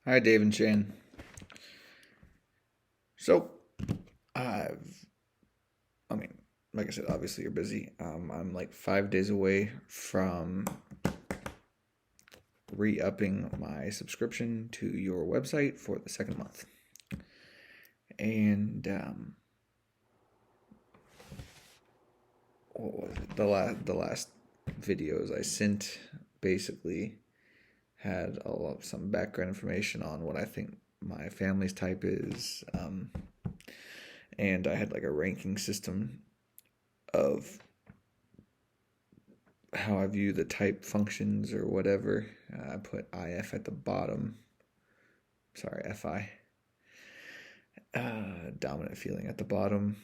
Hi, Dave and Shan. So, I've, I mean, like I said, obviously you're busy. I'm like 5 days away from re-upping my subscription to your website for the second month. And what was it? The last videos I sent basically had some background information on what I think my family's type is, and I had like a ranking system of how I view the type functions or whatever. I put IF at the bottom. Sorry, FI. Dominant feeling at the bottom.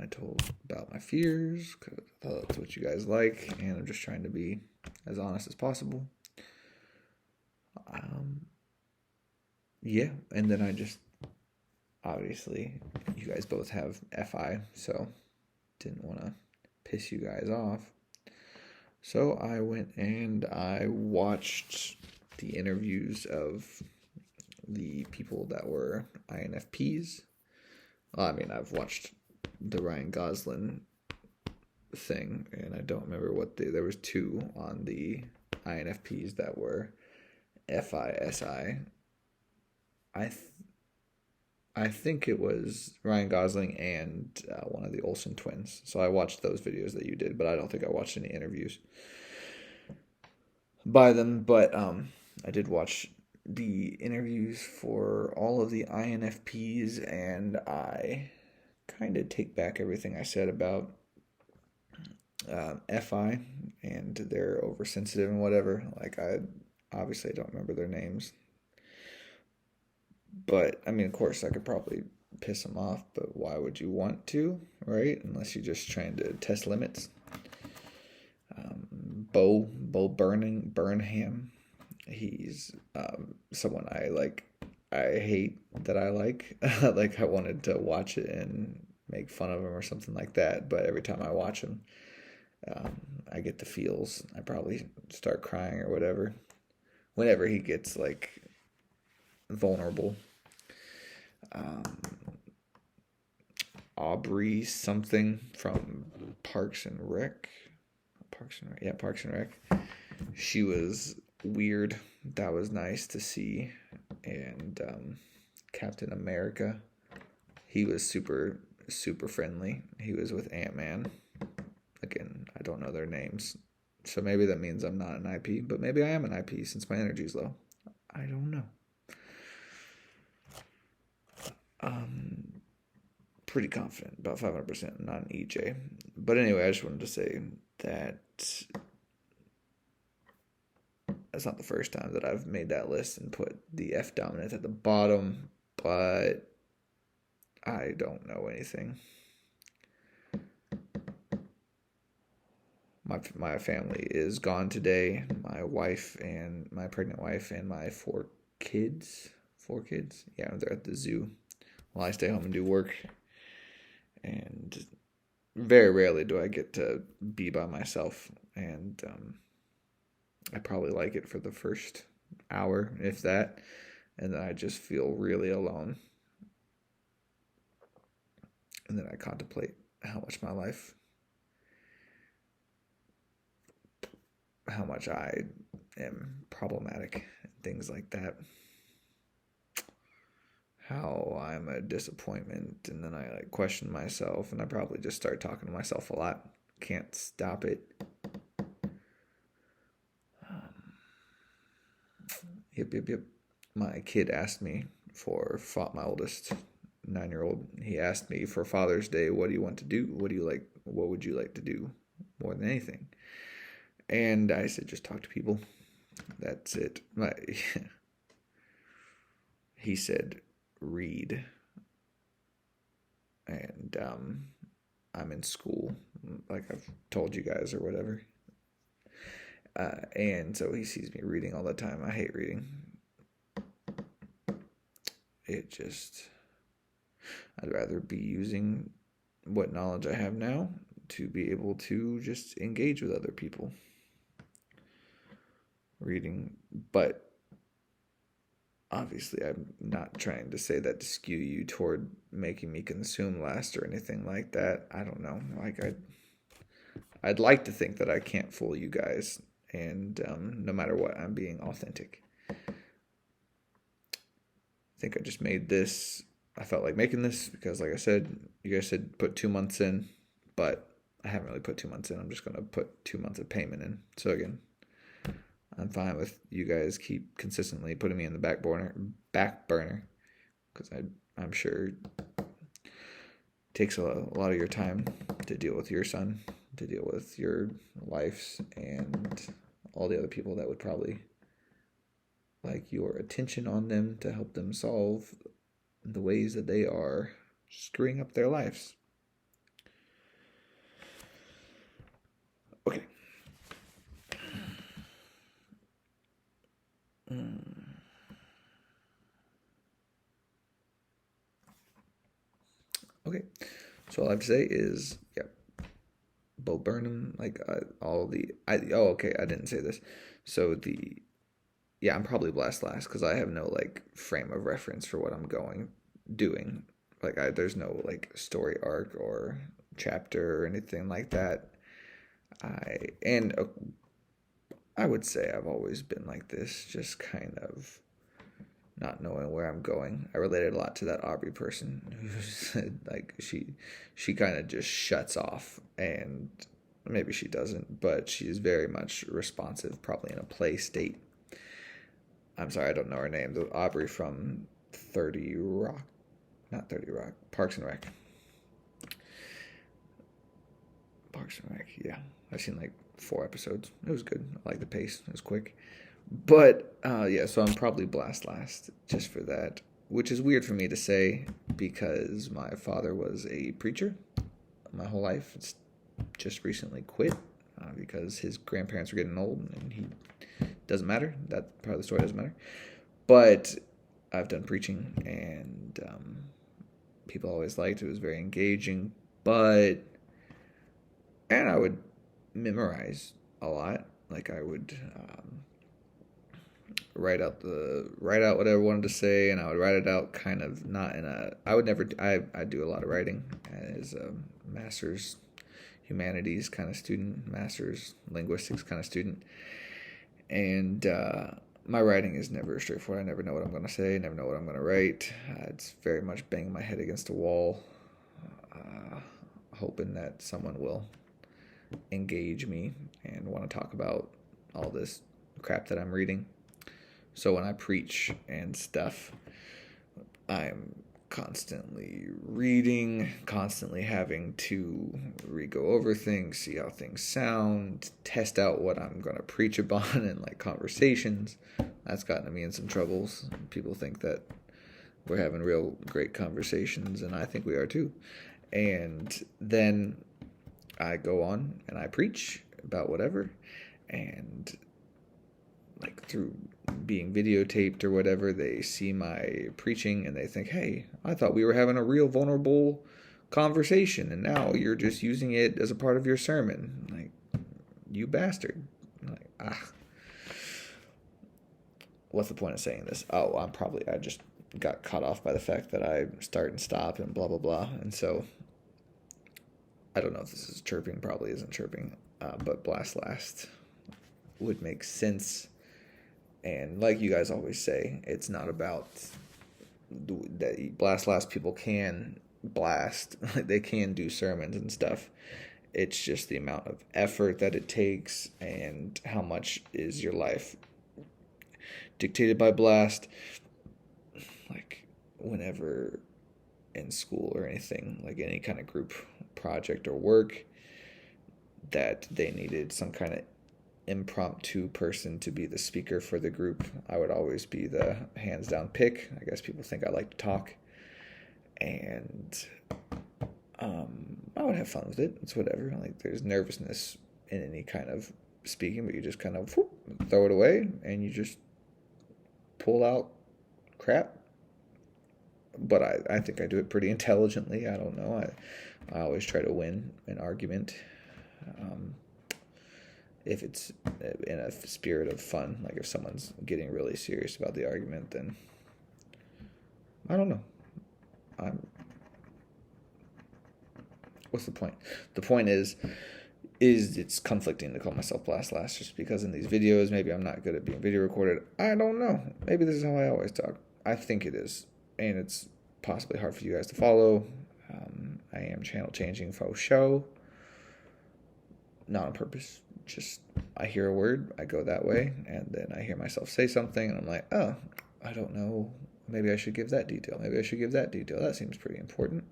I told about my fears because I thought that's what you guys like, and I'm just trying to be as honest as possible. Yeah, and then I just obviously you guys both have FI, so didn't want to piss you guys off. So I went and I watched the interviews of the people that were INFPs. I've watched the Ryan Gosling thing, and I don't remember there was two on the INFPs that were FISI. I think it was Ryan Gosling and one of the Olsen twins. So I watched those videos that you did, but I don't think I watched any interviews by them. But I did watch the interviews for all of the INFPs, and I kind of take back everything I said about FI and they're oversensitive and whatever. Like, I obviously don't remember their names, but I mean, of course, I could probably piss them off, but why would you want to, right? Unless you're just trying to test limits. Bo Burnham, he's someone I like. I hate that I like. Like, I wanted to watch it and make fun of him or something like that, but every time I watch him, I get the feels. I probably start crying or whatever whenever he gets like vulnerable. Um, Aubrey something from Parks and Rec. Parks and Rec. She was weird. That was nice to see. And Captain America, he was super friendly. He was with Ant-Man. Again, I don't know their names. So maybe that means I'm not an IP, but maybe I am an IP since my energy's low. I don't know. Pretty confident, about 500%, not an EJ. But anyway, I just wanted to say that that's not the first time that I've made that list and put the F dominant at the bottom, but I don't know anything. My family is gone today. My wife and my pregnant wife and my four kids. Four kids? Yeah, they're at the zoo while I stay home and do work. And very rarely do I get to be by myself. And I probably like it for the first hour, if that. And then I just feel really alone. And then I contemplate how much I am problematic, and things like that. How I'm a disappointment, and then I like question myself, and I probably just start talking to myself a lot. Can't stop it. Yep. My kid asked me my oldest 9-year-old. He asked me for Father's Day, "What do you want to do? What do you like? What would you like to do more than anything?" And I said, "Just talk to people. That's it." He said, "Read." And I'm in school, like I've told you guys or whatever. And so he sees me reading all the time. I hate reading. I'd rather be using what knowledge I have now to be able to just engage with other people. Reading But obviously, I'm not trying to say that to skew you toward making me consume less or anything like that. I don't know. Like I'd like to think that I can't fool you guys, and no matter what, I'm being authentic. I think I just made this. I felt like making this because, like I said, you guys said put 2 months in, but I haven't really put 2 months in. I'm just gonna put 2 months of payment in. So again, I'm fine with you guys keep consistently putting me in the back burner, because I'm sure it takes a lot of your time to deal with your son, to deal with your lives, and all the other people that would probably like your attention on them to help them solve the ways that they are screwing up their lives. Okay. Okay. So all I have to say is, yeah, Bo Burnham, like all the, okay, I didn't say this. So yeah, I'm probably blessed last because I have no like frame of reference for what I'm doing. Like there's no like story arc or chapter or anything like that. And I would say I've always been like this, just kind of not knowing where I'm going. I related a lot to that Aubrey person who said like she kind of just shuts off, and maybe she doesn't, but she's very much responsive, probably in a play state. I'm sorry, I don't know her name. The Aubrey from 30 Rock, not 30 Rock, Parks and Rec. Parks and Rec, yeah. I've seen like 4 episodes. It was good. I like the pace. It was quick. But yeah, so I'm probably blast last just for that, which is weird for me to say because my father was a preacher my whole life. It's just recently quit because his grandparents were getting old, and he doesn't matter. That part of the story doesn't matter. But I've done preaching, and people always liked it. It was very engaging, and I would memorize a lot. Like I would write out whatever I wanted to say, and I would write it out kind of not in a. I would never. I do a lot of writing as a master's humanities kind of student, master's linguistics kind of student, and my writing is never straightforward. I never know what I'm going to say. I never know what I'm going to write. It's very much banging my head against a wall, hoping that someone will engage me and want to talk about all this crap that I'm reading. So when I preach and stuff, I'm constantly reading, constantly having to re-go over things, see how things sound, test out what I'm going to preach about in like conversations. That's gotten me in some troubles. People think that we're having real great conversations, and I think we are too. And then I go on and I preach about whatever, and like through being videotaped or whatever, they see my preaching and they think, hey, I thought we were having a real vulnerable conversation, and now you're just using it as a part of your sermon. Like, you bastard. Like, what's the point of saying this? Oh, I just got caught off by the fact that I start and stop and blah, blah, blah. And so I don't know if this is chirping, probably isn't chirping, but blast last would make sense. And like you guys always say, it's not about that blast last. People can blast, they can do sermons and stuff. It's just the amount of effort that it takes and how much is your life dictated by blast. Like whenever in school or anything, like any kind of group project or work, that they needed some kind of impromptu person to be the speaker for the group, I would always be the hands down pick. I guess people think I like to talk, and I would have fun with it. It's whatever. Like there's nervousness in any kind of speaking, but you just kind of throw it away and you just pull out crap. But I think I do it pretty intelligently. I don't know. I always try to win an argument. if it's in a spirit of fun. Like if someone's getting really serious about the argument, then I don't know. What's the point? The point is it's conflicting to call myself Blast Last just because in these videos, maybe I'm not good at being video recorded. I don't know. Maybe this is how I always talk. I think it is. And it's possibly hard for you guys to follow. I am channel changing faux show. Not on purpose. Just I hear a word, I go that way, and then I hear myself say something, and I'm like, oh, I don't know. Maybe I should give that detail. Maybe I should give that detail. That seems pretty important.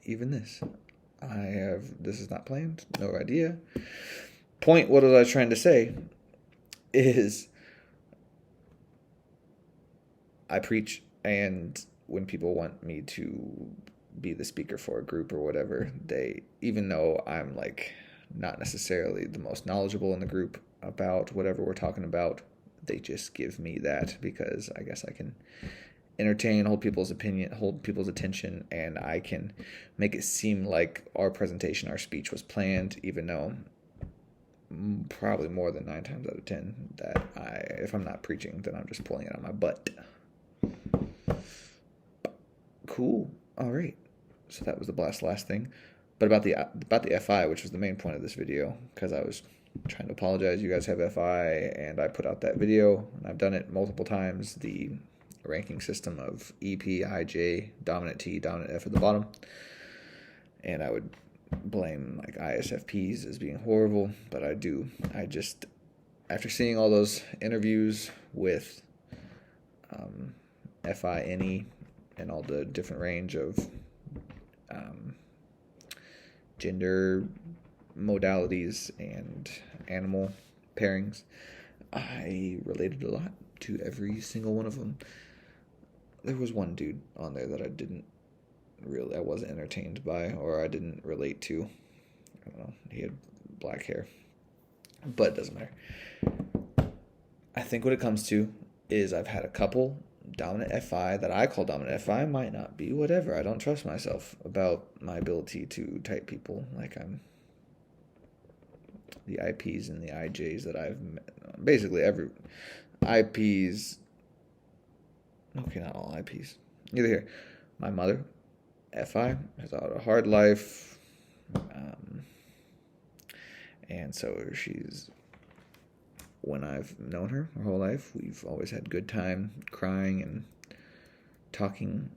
Even this. This is not planned, no idea. What was I trying to say is I preach, and when people want me to be the speaker for a group or whatever, even though I'm like not necessarily the most knowledgeable in the group about whatever we're talking about, they just give me that because I guess I can entertain, hold people's attention, and I can make it seem like our presentation, our speech was planned, even though probably more than 9 times out of 10 that if I'm not preaching, then I'm just pulling it out of my butt. Cool. All right. So that was the Blast Last thing. But about the FI, which was the main point of this video, because I was trying to apologize. You guys have FI, and I put out that video, and I've done it multiple times. The ranking system of EP, IJ, dominant T, dominant F at the bottom. And I would blame like ISFPs as being horrible, but I just, after seeing all those interviews with FINE and all the different range of gender modalities and animal pairings, I related a lot to every single one of them. There was one dude on there that I wasn't entertained by, or I didn't relate to. I don't know. He had black hair, but it doesn't matter. I think what it comes to is I've had a couple dominant FI that I call dominant FI, might not be, whatever. I don't trust myself about my ability to type people. Like I'm the IPs and the IJs that I've met, basically every IPs. Okay, not all IPs. Either here. My mother, FI, has had a hard life. And so when I've known her whole life, we've always had good time crying and talking,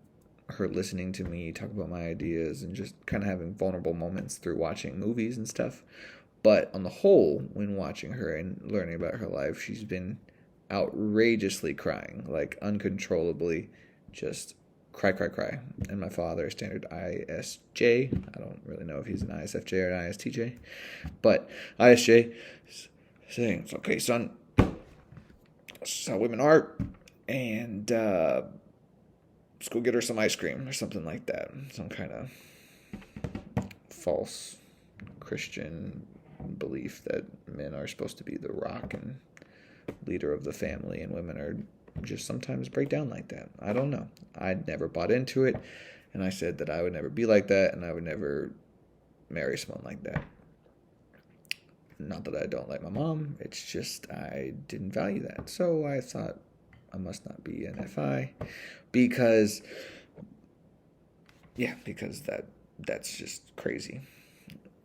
her listening to me talk about my ideas and just kind of having vulnerable moments through watching movies and stuff. But on the whole, when watching her and learning about her life, she's been outrageously crying, like uncontrollably, just cry. And my father, standard ISJ, I don't really know if he's an ISFJ or an ISTJ, but ISJ saying, it's okay, son, that's how women are, and let's go get her some ice cream or something like that. Some kind of false Christian belief that men are supposed to be the rock and leader of the family, and women are just sometimes break down like that. I don't know. I'd never bought into it, and I said that I would never be like that, and I would never marry someone like that. Not that I don't like my mom, it's just I didn't value that. So I thought I must not be an FI because that's just crazy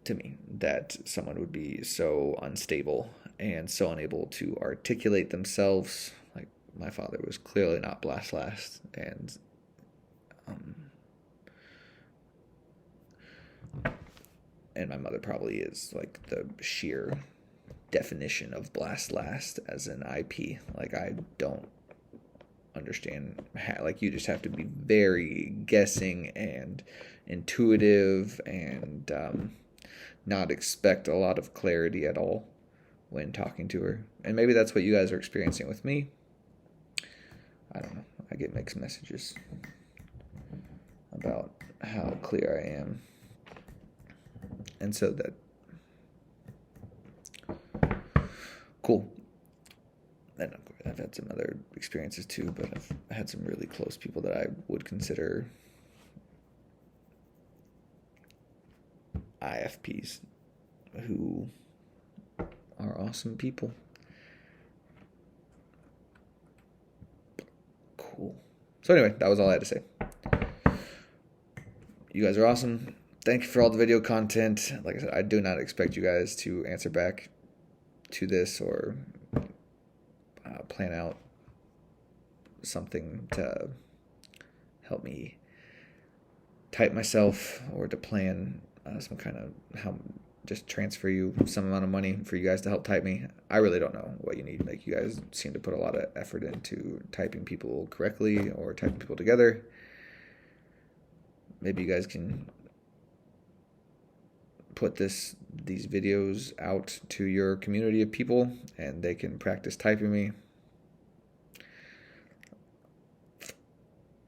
to me that someone would be so unstable and so unable to articulate themselves. Like my father was clearly not Blast Last, and my mother probably is like the sheer definition of Blast Last as an IP. Like I don't understand how, like you just have to be very guessing and intuitive and not expect a lot of clarity at all when talking to her. And maybe that's what you guys are experiencing with me. I don't know. I get mixed messages about how clear I am. And so that... Cool. And I've had some other experiences too, but I've had some really close people that I would consider IFPs who are awesome people. Cool. So anyway, that was all I had to say. You guys are awesome. Thank you for all the video content. Like I said, I do not expect you guys to answer back to this or plan out something to help me type myself, or to plan some kind of how just transfer you some amount of money for you guys to help type me. I really don't know what you need. Like, you guys seem to put a lot of effort into typing people correctly or typing people together. Maybe you guys can put these videos out to your community of people and they can practice typing me.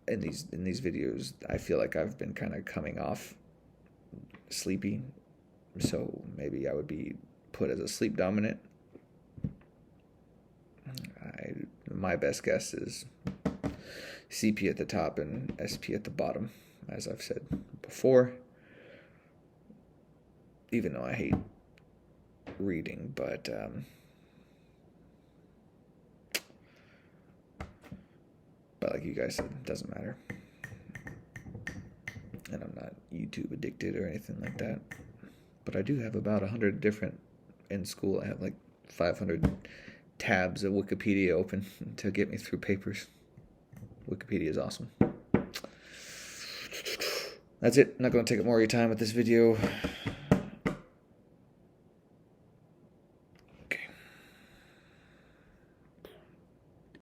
In these videos, I feel like I've been kind of coming off sleepy, so maybe I would be put as a sleep dominant. My best guess is CP at the top and SP at the bottom, as I've said before. Even though I hate reading, but like you guys said, it doesn't matter. And I'm not YouTube addicted or anything like that. But I do have about 100 different, in school I have like 500 tabs of Wikipedia open to get me through papers. Wikipedia is awesome. That's it. I'm not going to take up more of your time with this video.